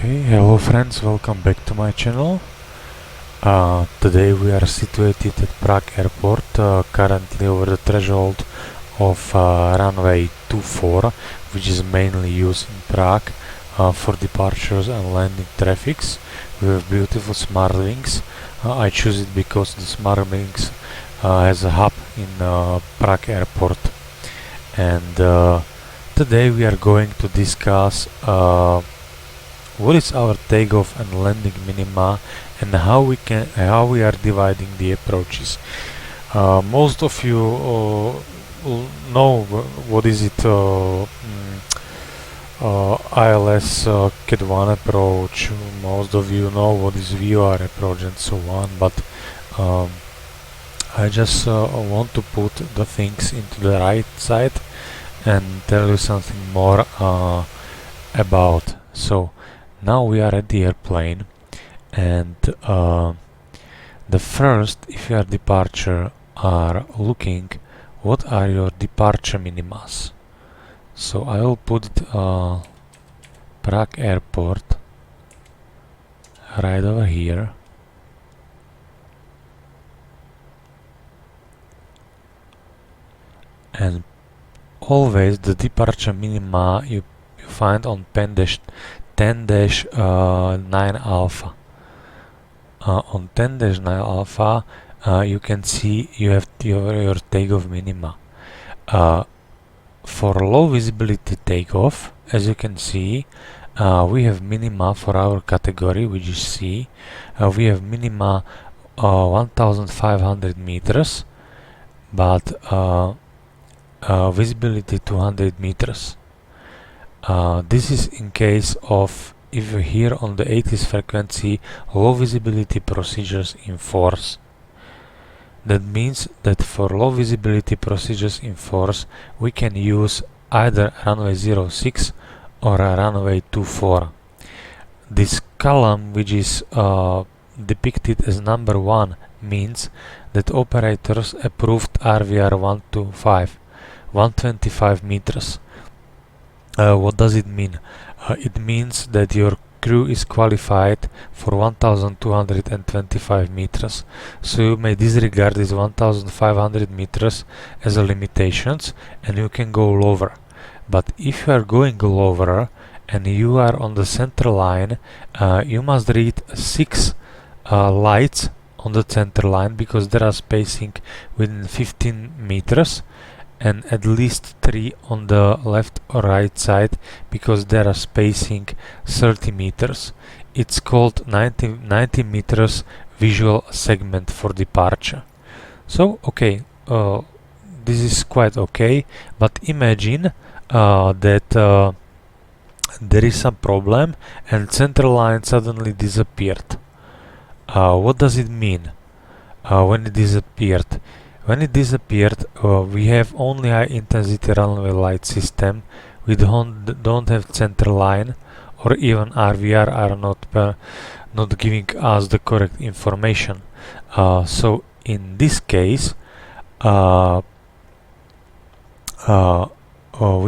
Okay, hello friends, welcome back to my channel. Today we are situated at Prague Airport, currently over the threshold of runway 24, which is mainly used in Prague for departures and landing traffics. We have beautiful smart wings. I choose it because the smart wings has a hub in Prague Airport. And today we are going to discuss what is our takeoff and landing minima and how we are dividing the approaches. Most of you know what is it ILS Cat 1 approach. Most of you know what is VR approach and so on, but I just want to put the things into the right side and tell you something more about. So now we are at the airplane, and the first, if you are departure, are looking what are your departure minimas. So I will put Prague Airport right over here, and always the departure minima you find on 10-9 alpha. On 10-9 alpha you can see you have your takeoff minima. For low visibility takeoff, as you can see, we have minima for our category, which is C. We have minima 1500 meters, but visibility 200 meters. This is in case of if you hear on the 80s frequency low visibility procedures in force. That means that for low visibility procedures in force we can use either runway 06 or a runway 24. This column, which is depicted as number 1, means that operators approved RVR 125 meters. What does it mean? It means that your crew is qualified for 1225 meters. So you may disregard these 1500 meters as a limitations and you can go lower. But if you are going lower and you are on the center line, you must read 6 lights on the center line, because there are spacing within 15 meters. And at least 3 on the left or right side, because there are spacing 30 meters. It's called 90 meters visual segment for departure. So okay, this is quite okay, but imagine that there is some problem and center line suddenly disappeared. What does it mean when it disappeared? When it disappeared, we have only high intensity runway light system. We don't have center line, or even RVR are not giving us the correct information. So in this case, we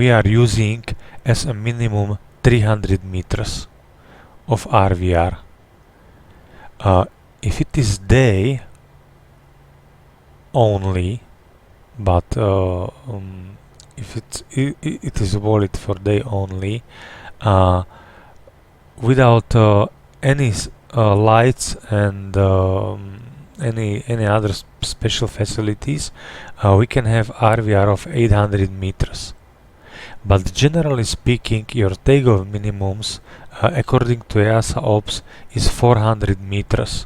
are using as a minimum 300 meters of RVR. If it is day only, but if it is valid for day only, without any lights and any other special facilities, we can have RVR of 800 meters. But generally speaking, your takeoff minimums according to EASA Ops is 400 meters.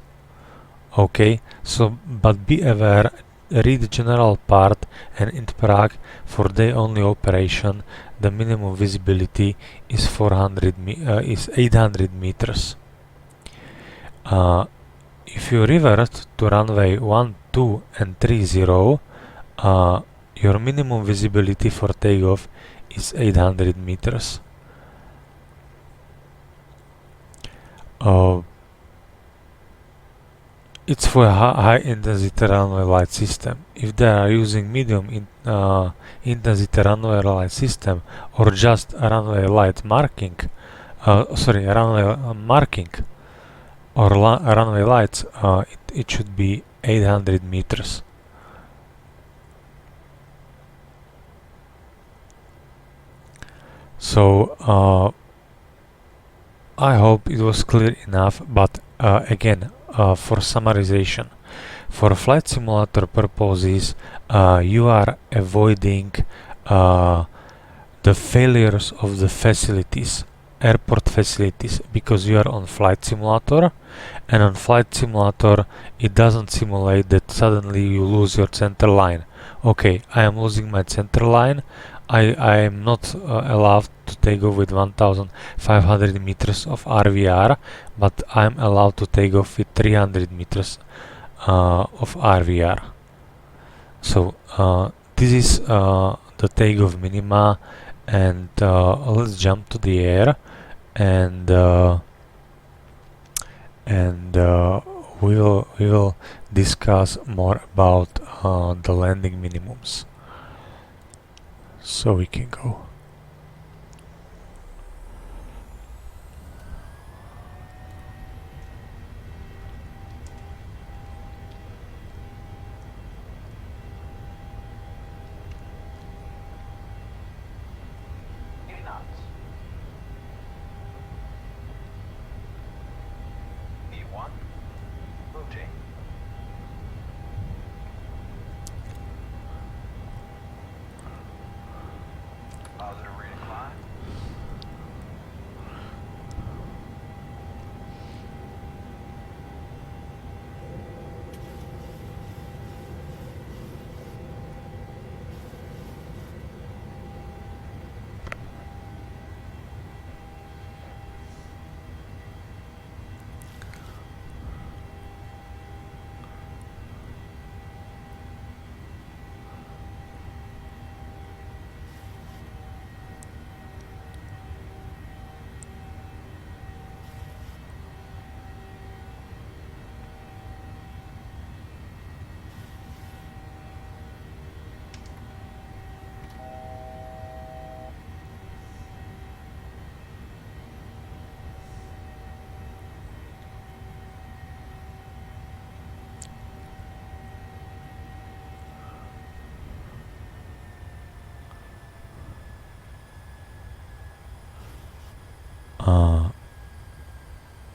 Okay, so but be aware, read the general part, and in Prague for day only operation the minimum visibility is 800 meters. If you revert to runway 12 and 30, your minimum visibility for takeoff is 800 meters. It's for a high intensity runway light system. If they are using medium intensity runway light system or just a runway light marking, sorry, runway marking or runway lights, it should be 800 meters. So I hope it was clear enough, but again, for summarization, for flight simulator purposes, you are avoiding the failures of the facilities, airport facilities, because you are on flight simulator, and on flight simulator it doesn't simulate that suddenly you lose your center line. Okay, I am losing my center line. I am not allowed to take off with 1500 meters of RVR, but I am allowed to take off with 300 meters of RVR. So this is the takeoff minima, and let's jump to the air, and we will discuss more about the landing minimums. So we can go.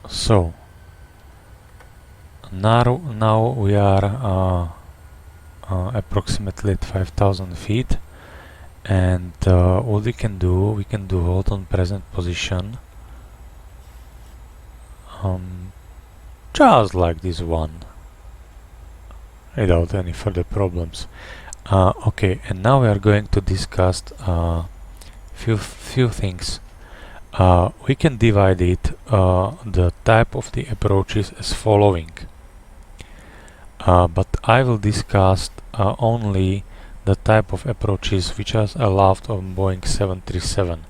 So now we are approximately at 5000 feet, and what we can do hold on present position, just like this one, without any further problems. Okay, and now we are going to discuss few things. We can divide it, the type of the approaches, as following. But I will discuss only the type of approaches which are allowed on Boeing 737.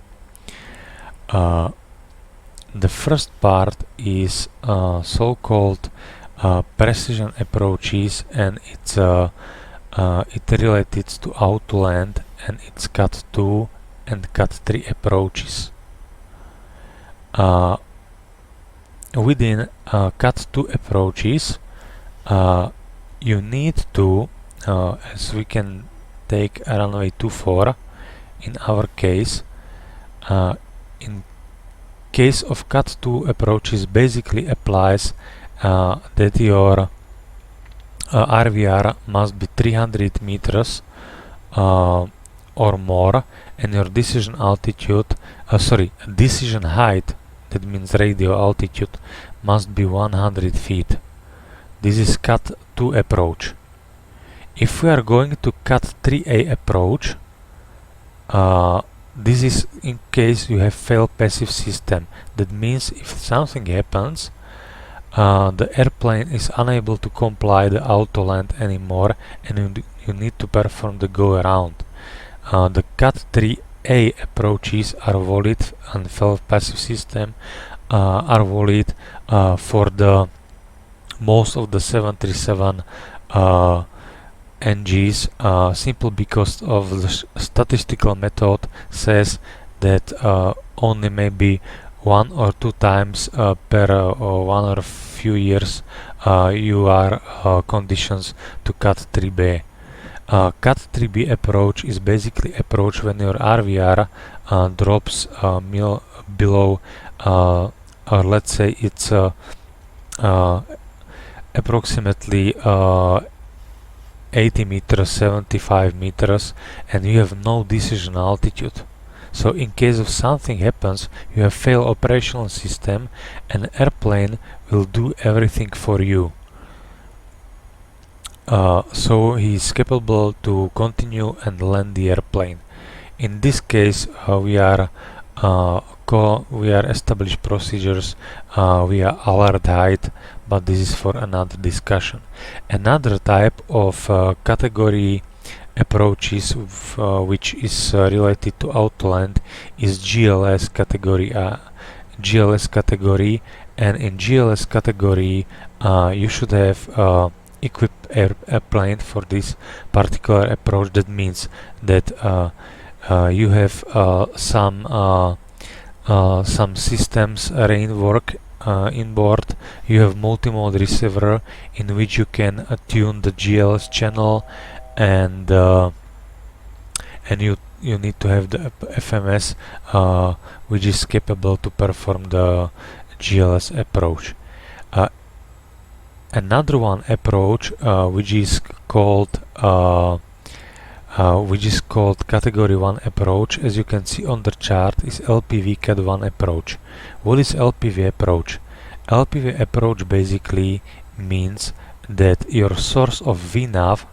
The first part is so-called precision approaches, and it's it related to out-to-land, and it's Cat 2 and Cat 3 approaches. Within Cat 2 approaches, you need to, as we can take runway 24 in our case, in case of Cat 2 approaches basically applies that your RVR must be 300 meters or more, and your decision altitude, decision height, that means radio altitude, must be 100 feet. This is Cat 2 approach. If we are going to Cat 3A approach, this is in case you have failed passive system. That means if something happens, the airplane is unable to comply the auto-land anymore, and you need to perform the go-around. The Cat 3A approaches are valid, and failed passive system are valid for the most of the 737 NGs, simply because of the statistical method says that only maybe one or two times per one or few years you are conditions to cut 3B. Cut 3B approach is basically approach when your RVR drops below, or let's say it's approximately 80 meters, 75 meters, and you have no decision altitude. So in case of something happens, you have failed operational system, and airplane will do everything for you. So he is capable to continue and land the airplane. In this case, we are established procedures via alert height, but this is for another discussion. Another type of category approaches which is related to autoland is GLS category. GLS category, and in GLS category you should have equipped airplane for this particular approach. That means that you have some systems arraign work in board. You have multi-mode receiver in which you can tune the GLS channel, and you need to have the FMS which is capable to perform the GLS approach. Another one approach which is called category 1 approach, as you can see on the chart, is LPV Cat 1 approach. What is LPV approach? LPV approach basically means that your source of VNAV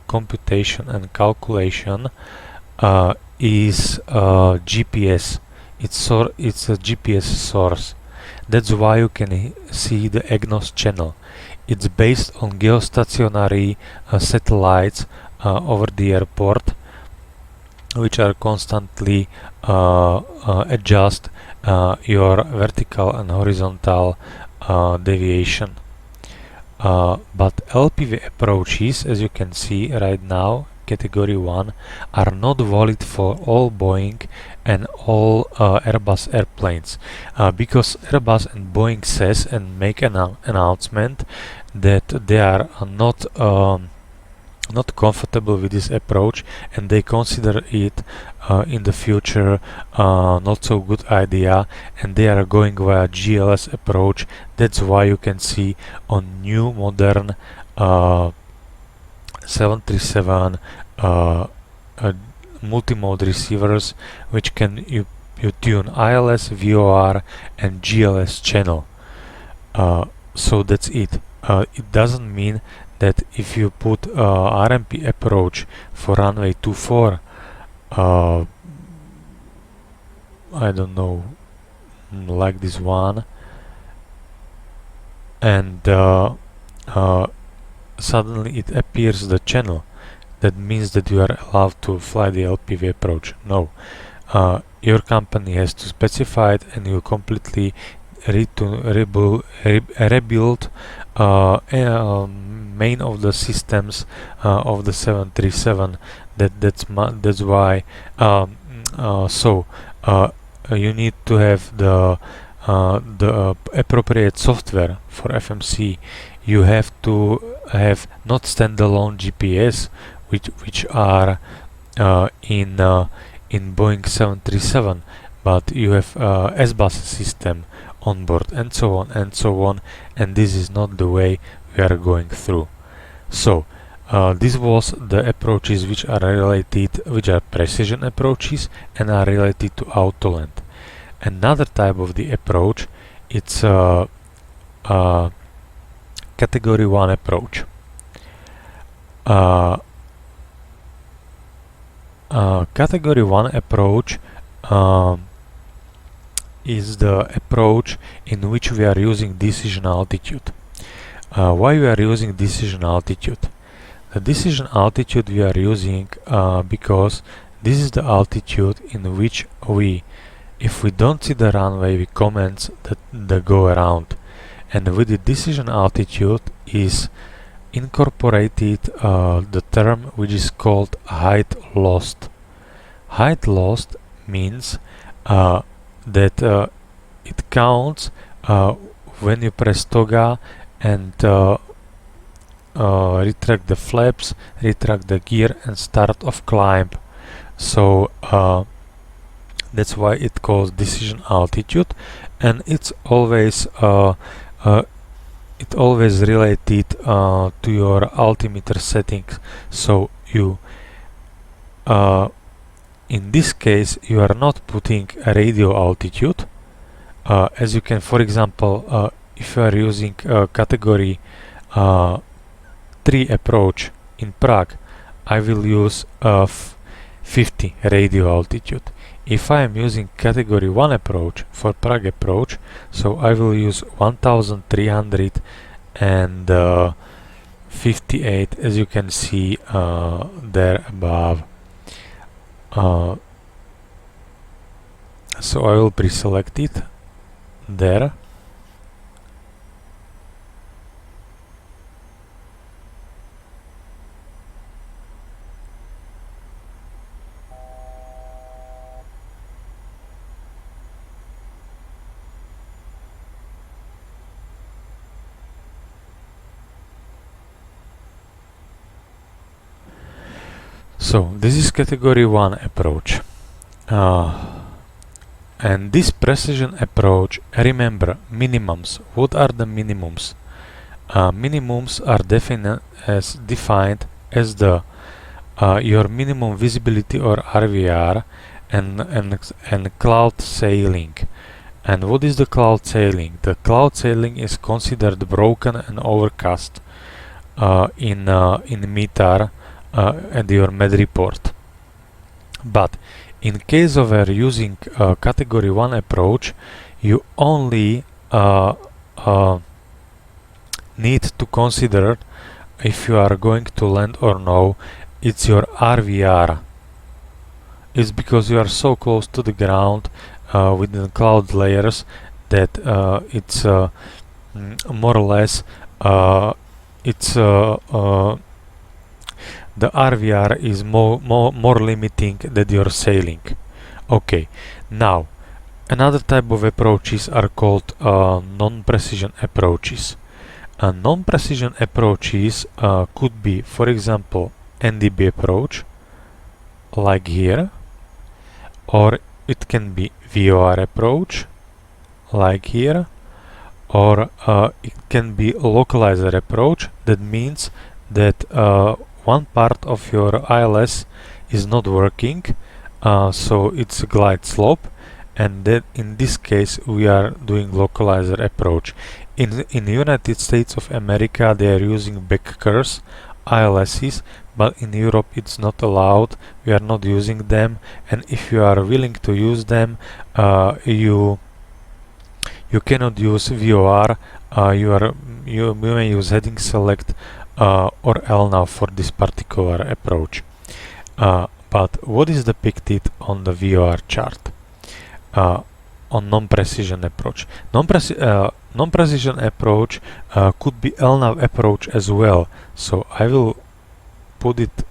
computation and calculation is GPS. It's a GPS source. That's why you can see the EGNOS channel. It's based on geostationary satellites over the airport, which are constantly adjust your vertical and horizontal deviation. But LPV approaches, as you can see right now, category 1, are not valid for all Boeing and all Airbus airplanes, because Airbus and Boeing says and make an announcement that they are not comfortable with this approach, and they consider it in the future not so good idea, and they are going via GLS approach. That's why you can see on new modern 737 multi-mode receivers, which can you tune ILS, VOR and GLS channel. So that's it. It doesn't mean that if you put RMP approach for runway 24, I don't know, like this one, and suddenly it appears the channel, that means that you are allowed to fly the LPV approach. No, your company has to specify it, and you completely rebuild main of the systems of the 737. That's why you need to have the appropriate software for FMC. You have to have not standalone GPS, which are in Boeing 737, but you have SBus system on board, and so on and so on, and this is not the way we are going through. So this was the approaches which are precision approaches and are related to autoland. Another type of the approach, it's category 1 approach. Category 1 approach is the approach in which we are using decision altitude. Why we are using decision altitude? The decision altitude we are using because this is the altitude in which if we don't see the runway, we commence the go around. And with the decision altitude is incorporated the term which is called height lost. Height lost means that it counts when you press toga and retract the flaps, retract the gear, and start of climb. So that's why it calls decision altitude, and it's always related to your altimeter settings. So you in this case you are not putting a radio altitude, as you can, for example, if you are using category 3 approach in Prague, I will use 50 radio altitude. If I am using category 1 approach for Prague approach, so I will use 1358, as you can see there above. So I will pre-select it there. So this is category 1 approach, and this precision approach, remember minimums. What are the minimums? Minimums are defined as the your minimum visibility or RVR and cloud sailing. And what is the cloud sailing? The cloud sailing is considered broken and overcast in METAR and your med report. But in case of using category 1 approach, you only need to consider if you are going to land or no. It's your RVR. It's because you are so close to the ground within cloud layers that it's more or less the RVR is more limiting than your sailing. Okay, now another type of approaches are called non-precision approaches. Non-precision approaches could be, for example, NDB approach, like here, or it can be VOR approach, like here, or it can be localizer approach. That means that one part of your ILS is not working, so it's a glide slope, and that in this case we are doing localizer approach. In United States of America they are using back curves ILSs, but in Europe it's not allowed. We are not using them, and if you are willing to use them, you cannot use VOR. You may use heading select or LNAV for this particular approach. But what is depicted on the VOR chart on non-precision approach? Non-precision approach could be LNAV approach as well. So I will put it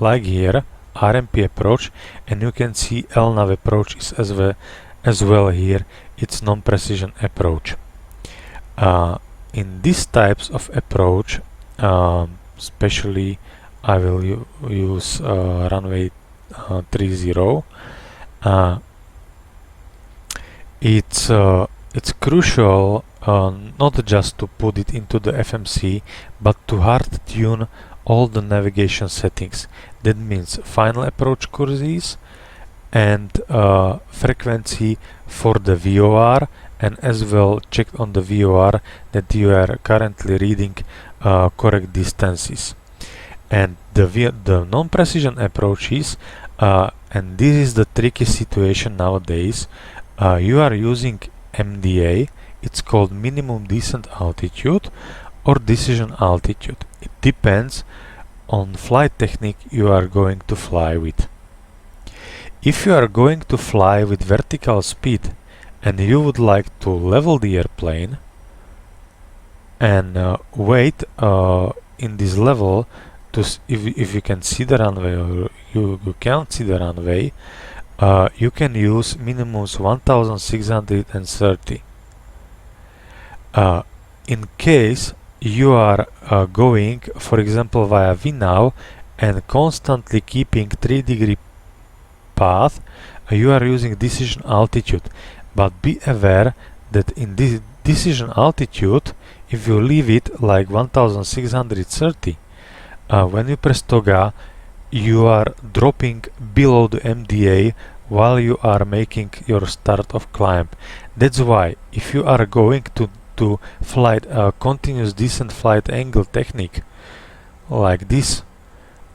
like here, RMP approach, and you can see LNAV approach is as well here. It's non-precision approach. In these types of approach, especially I will use runway 30. It's crucial not just to put it into the FMC, but to hard tune all the navigation settings. That means final approach courses and frequency for the VOR, and as well check on the VOR that you are currently reading correct distances. And the non-precision approaches, and this is the tricky situation nowadays, you are using MDA. It's called minimum descent altitude or decision altitude. It depends on flight technique you are going to fly with. If you are going to fly with vertical speed and you would like to level the airplane and wait in this level to if you can see the runway or you can't see the runway, you can use minimum 1630. In case you are going, for example, via VNAV and constantly keeping 3-degree path, you are using decision altitude. But be aware that in this decision altitude, if you leave it like 1630, when you press toga, you are dropping below the MDA while you are making your start of climb. That's why if you are going to flight continuous descent flight angle technique like this,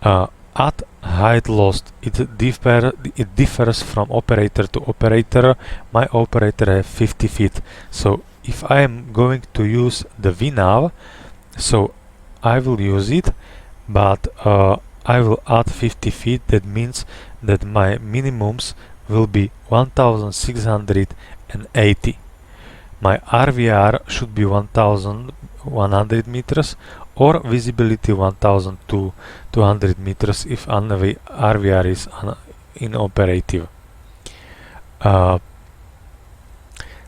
at height lost, it differs from operator to operator. My operator has 50 feet. So if I am going to use the VNAV, so I will use it, but I will add 50 feet. That means that my minimums will be 1680. My RVR should be 1100 meters or visibility 1200 meters if RVR is inoperative.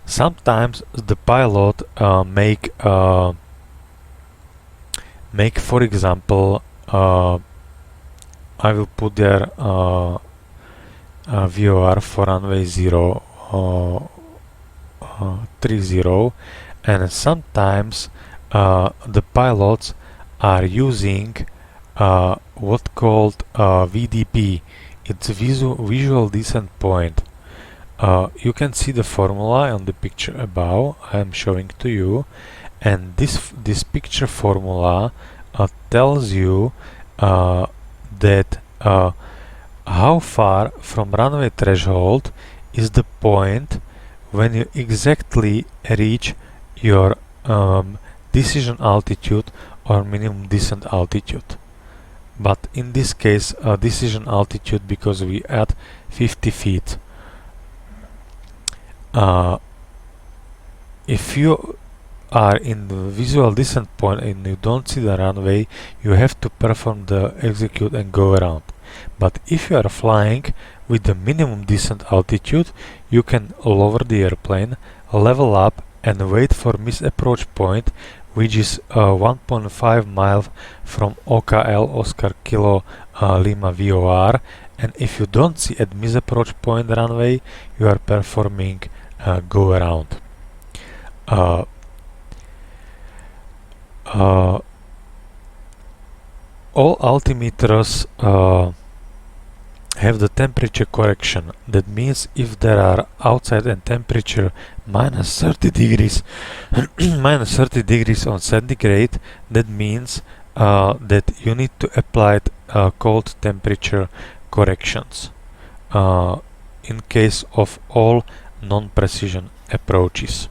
Sometimes the pilot make for example, I will put there VOR for runway 30, and sometimes the pilots are using what called VDP. It's visual descent point. You can see the formula on the picture above. I am showing to you, and this picture formula tells you that how far from runway threshold is the point when you exactly reach your decision altitude or minimum descent altitude. But in this case, decision altitude, because we add 50 feet. If you are in the visual descent point and you don't see the runway, you have to perform the execute and go around. But if you are flying with the minimum descent altitude, you can lower the airplane, level up, and wait for misapproach point, which is 1.5 miles from OKL Oscar Kilo Lima VOR. And if you don't see at misapproach point runway, you are performing go around. All altimeters have the temperature correction. That means if there are outside and temperature minus 30 degrees minus 30 degrees on centigrade, that means that you need to apply cold temperature corrections in case of all non-precision approaches.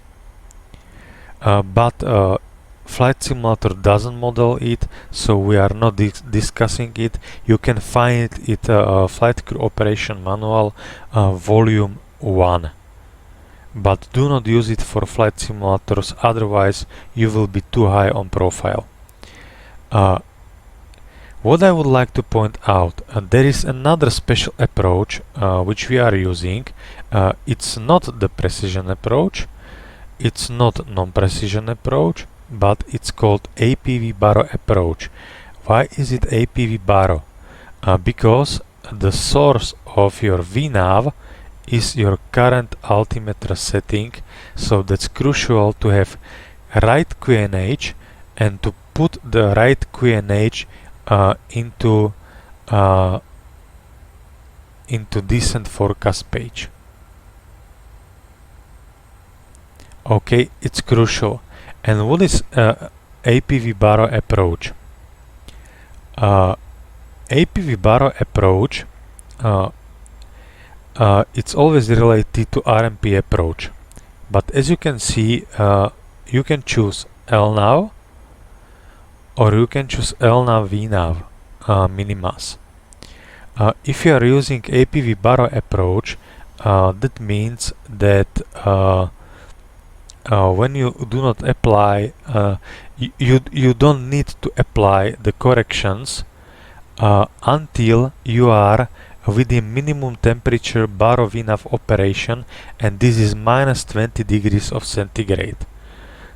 But Flight Simulator doesn't model it, so we are not discussing it. You can find it Flight Crew Operation Manual Volume 1. But do not use it for flight simulators, otherwise you will be too high on profile. What I would like to point out, there is another special approach which we are using. It's not the precision approach, it's not non-precision approach, but it's called APV Baro approach. Why is it APV Baro? Because the source of your VNAV is your current altimeter setting, so that's crucial to have right QNH and to put the right QNH into descent forecast page. Okay, it's crucial. And what is APV Baro approach? APV Baro approach, it's always related to RMP approach. But as you can see, you can choose LNAV or you can choose LNAV VNAV minimas. If you are using APV Baro approach, that means that when you do not apply, you don't need to apply the corrections until you are with the minimum temperature Baro VNAV operation, and this is minus 20 degrees of centigrade.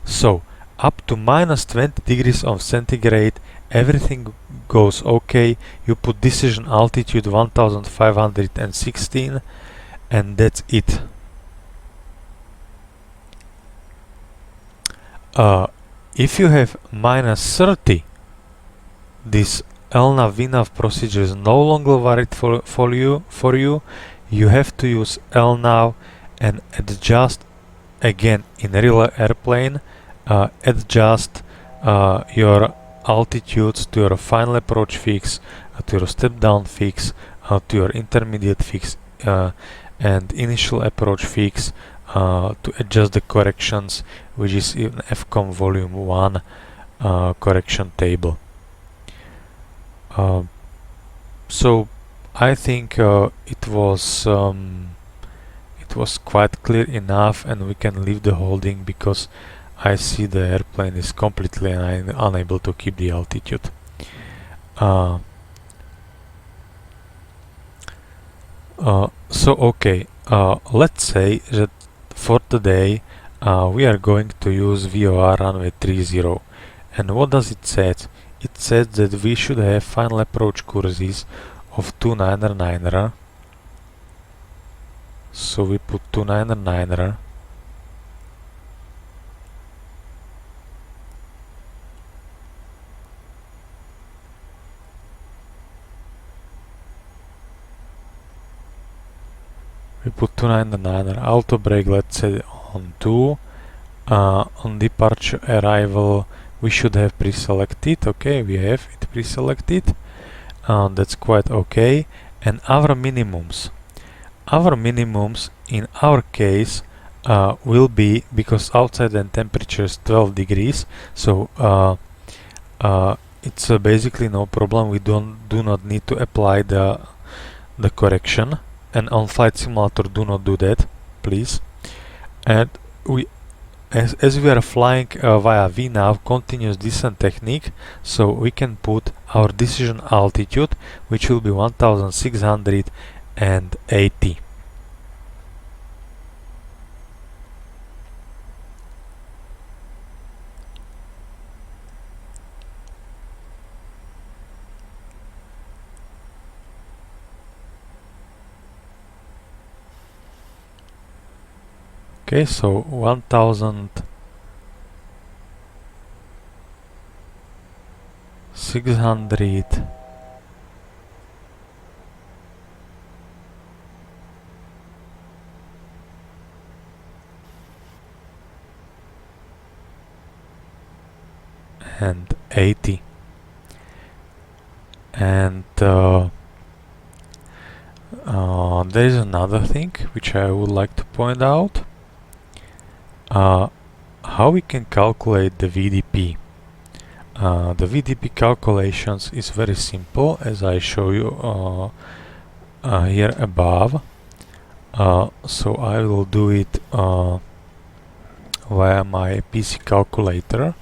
So up to minus 20 degrees of centigrade everything goes okay. You put decision altitude 1516 and that's it. If you have minus 30, this LNAV VNAV procedure is no longer valid for you. You have to use LNAV and adjust again in real airplane, adjust your altitudes to your final approach fix, to your step down fix, to your intermediate fix and initial approach fix, to adjust the corrections, which is in FCOM volume 1 correction table. So I think it was quite clear enough, and we can leave the holding because I see the airplane is completely unable to keep the altitude. So okay, let's say that for today we are going to use VOR runway 30, and what does it say? It says that we should have final approach courses of 299er. So we put 299er. We put 299er auto brake, let's say on 2. On departure arrival we should have pre-selected. Okay, we have it pre-selected. That's quite okay. And our minimums in our case will be, because outside the temperature is 12 degrees, so it's basically no problem. We do not need to apply the correction, and on flight simulator do not do that, please. And we as we are flying via VNAV continuous descent technique, so we can put our decision altitude, which will be 1680. Okay, so 1600 and 80. And there is another thing which I would like to point out. How we can calculate the VDP. The VDP calculations is very simple, as I show you here above. So I will do it via my PC calculator,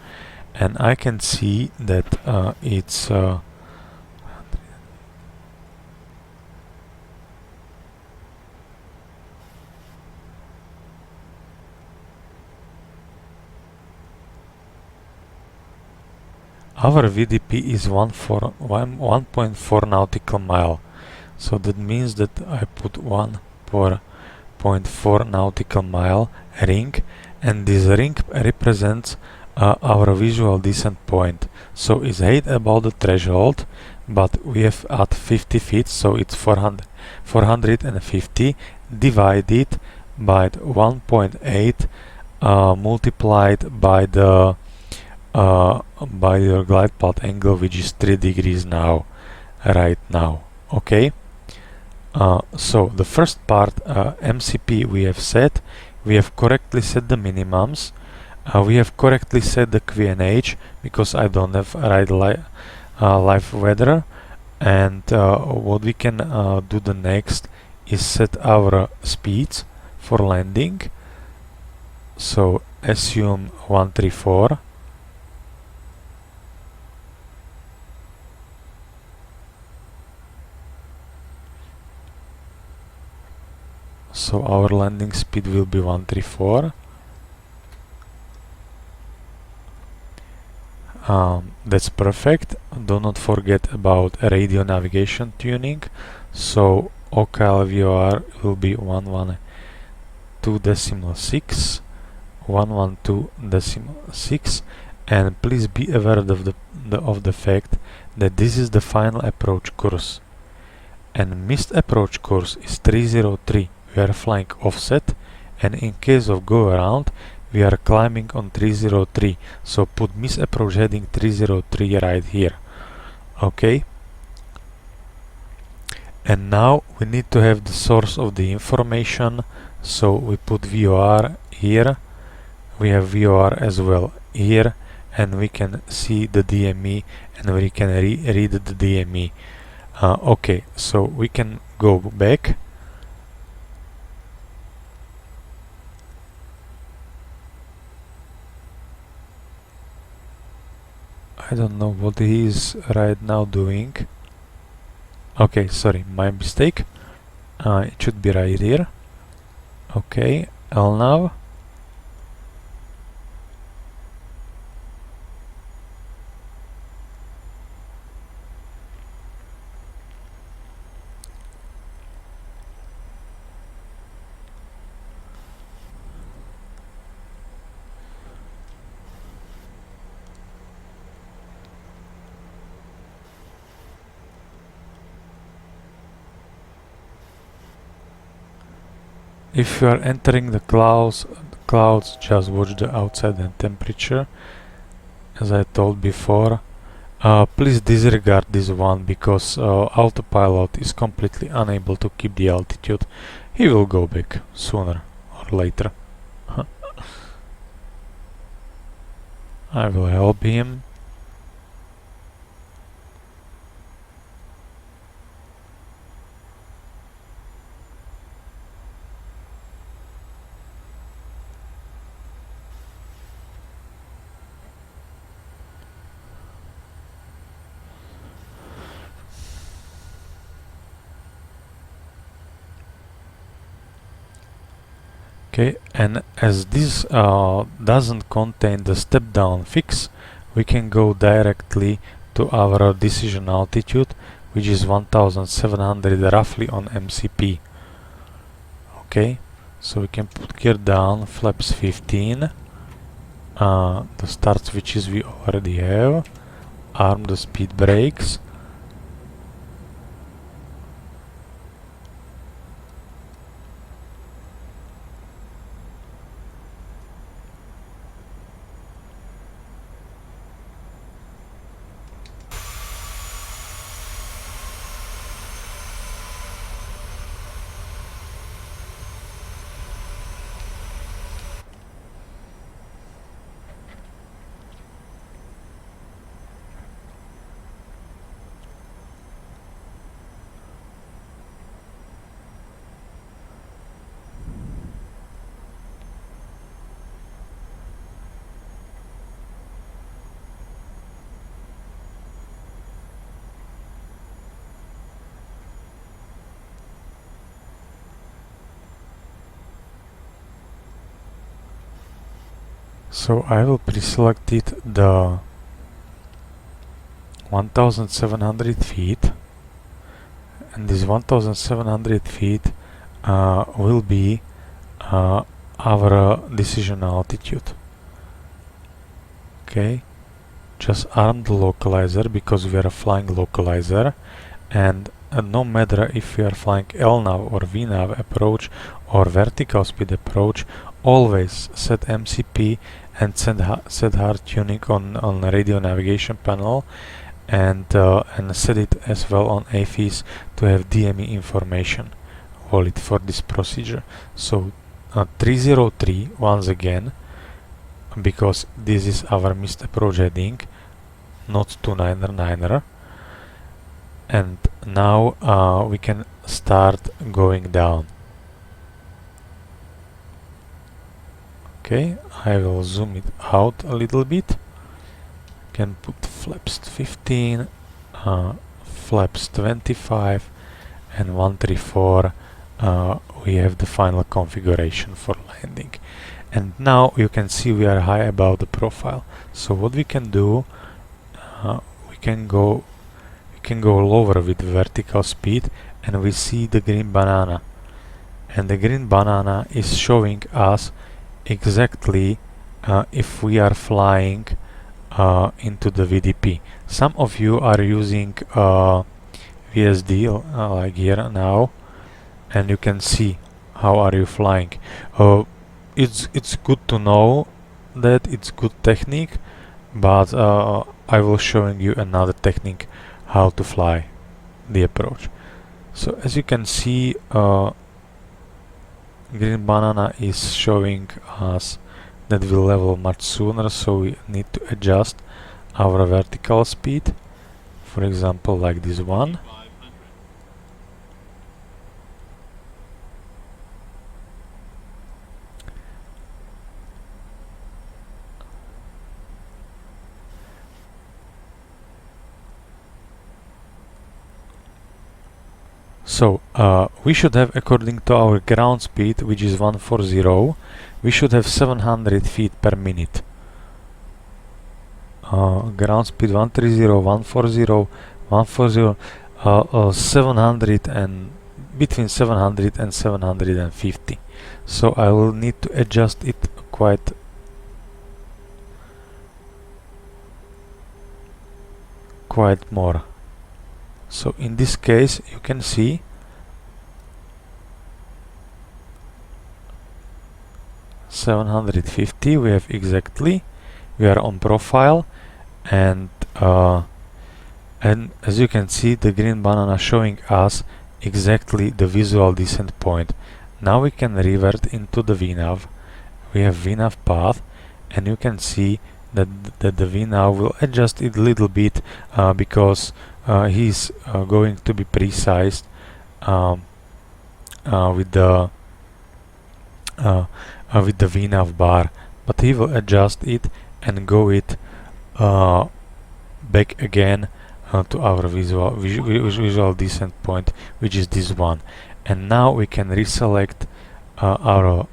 and I can see that it's our VDP is 1.4 nautical mile. So that means that I put 1.4 nautical mile ring, and this ring represents our visual descent point. So it's 8 above the threshold, but we have at 50 feet, so it's 450 divided by 1.8 multiplied by the by your glide path angle, which is 3 degrees now, right now. Okay, so the first part, MCP, we have set. We have correctly set the minimums. We have correctly set the QNH because I don't have right live weather. And what we can do the next is set our speeds for landing. So assume 134. So our landing speed will be 134. That's perfect. Do not forget about radio navigation tuning. So OCAL VOR will be 112.6, 112.6, and please be aware of the fact that this is the final approach course. And missed approach course is 303. We are flying offset, and in case of go around, we are climbing on 303. So put miss approach heading 303 right here. Okay. And now we need to have the source of the information. So we put VOR here. We have VOR as well here, and we can see the DME, and we can read the DME. Okay, so we can go back. I don't know what he is right now doing. Okay, sorry, my mistake. It should be right here. Okay, LNAV. If you are entering the clouds, just watch the outside and temperature. As I told before, please disregard this one because autopilot is completely unable to keep the altitude. He will go back sooner or later. I will help him. Okay, and as this doesn't contain the step down fix, we can go directly to our decision altitude, which is 1700 roughly on MCP. Okay, so we can put gear down, flaps 15, the start switches we already have, arm the speed brakes. So I will pre-select it the 1700 feet, and this 1700 feet will be our decision altitude. Okay, just arm the localizer because we are a flying localizer, and no matter if we are flying LNAV or VNAV approach or vertical speed approach, always set MCP and set hard tuning on radio navigation panel, and set it as well on AFIS to have DME information valid for this procedure. So 303 once again, because this is our missed approach heading, not 299er. And now we can start going down. Okay, I will zoom it out a little bit. Can put flaps 15, flaps 25, and 134 we have the final configuration for landing. And now you can see we are high above the profile. So what we can do, we can go lower with vertical speed, and we see the green banana. And the green banana is showing us exactly if we are flying into the VDP. Some of you are using VSD like here now, and you can see how are you flying. It's good to know that it's good technique, but I will showing you another technique how to fly the approach. So as you can see, green banana is showing us that we level much sooner, so we need to adjust our vertical speed, for example like this one. So we should have, according to our ground speed, which is 140, we should have 700 feet per minute. Ground speed 130, 140, 140, 700 and between 700 and 750. So I will need to adjust it quite more. So in this case you can see $750 we have exactly, we are on profile, and as you can see the green banana showing us exactly the visual descent point. Now we can revert into the VNAV. We have VNAV path, and you can see that the VNAV will adjust it a little bit because he's going to be precise with the VNAV bar, but he will adjust it and go it back again to our visual descent point, which is this one. And now we can reselect our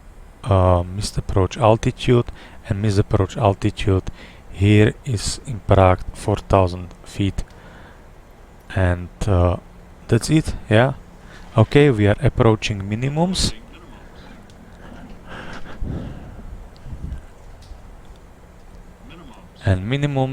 missed approach altitude, and missed approach altitude here is in Prague 4000 feet, and that's it. Yeah, okay, we are approaching minimums, and minimum